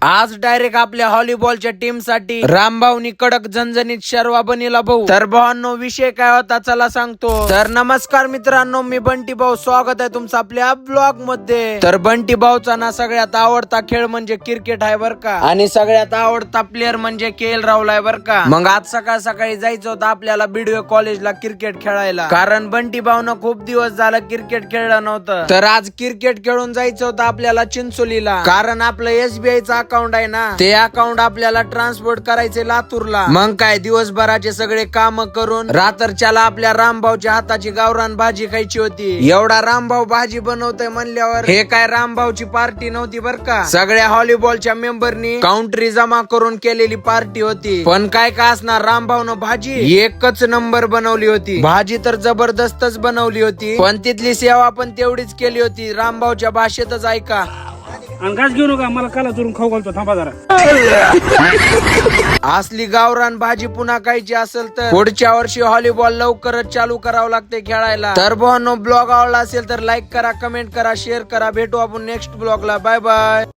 आज डायरेक्ट आपल्या व्हॉलीबॉलच्या टीम साठी रामभाऊनी कडक झणझणीत शर्वा बनीला भाऊ. तर भावांनो विषय काय होता चला सांगतो. तर नमस्कार मित्रांनो, मी बंटी भाऊ, स्वागत आहे तुमचं आपल्या ब्लॉग मध्ये. तर बंटी भाऊचा ना सगळ्यात आवडता खेळ म्हणजे क्रिकेट आहे बर का, आणि सगळ्यात आवडता प्लेअर म्हणजे KL राहुल आहे बर का. मग आज सकाळ सकाळी जायचं होतं आपल्याला बीडवे कॉलेजला क्रिकेट खेळायला, कारण बंटी भाऊनं खूप दिवस झालं क्रिकेट खेळलं नव्हतं. तर आज क्रिकेट खेळून जायचं होतं आपल्याला चिंचोलीला, कारण आपलं SBIचा अकाउंट आहे ना, ते अकाउंट आपल्याला ट्रान्सपोर्ट करायचे लातूरला. मग काय दिवसभराचे सगळे काम करून रात्रच्याला आपल्या रामभाऊच्या हाताची गावरान भाजी खायची होती. एवढा रामभाऊ भाजी बनवतोय म्हणल्यावर हे काय रामभाऊची पार्टी नव्हती बर का, सगळ्या व्हॉलीबॉलच्या मेंबरनी काउंटरी जमा करून केलेली पार्टी होती. पण काय का असणार, रामभाऊनं भाजी एकच नंबर बनवली होती. भाजी तर जबरदस्तच बनवली होती, पण तिथली सेवा पण तेवढीच केली होती. रामभाऊच्या भाषेतच ऐका. अंगाच घेऊ नका, मला काला चुरून खाऊ घालतो, थांबा जरा. असली गावरान भाजी पुन्हा खायची असेल तर पुढच्या वर्षी व्हॉलीबॉल लवकरच चालू करावं लागते खेळायला. तर भावांनो, ब्लॉग आवडला असेल तर लाईक करा, कमेंट करा, शेअर करा. भेटू आपण नेक्स्ट ब्लॉगला. Bye bye.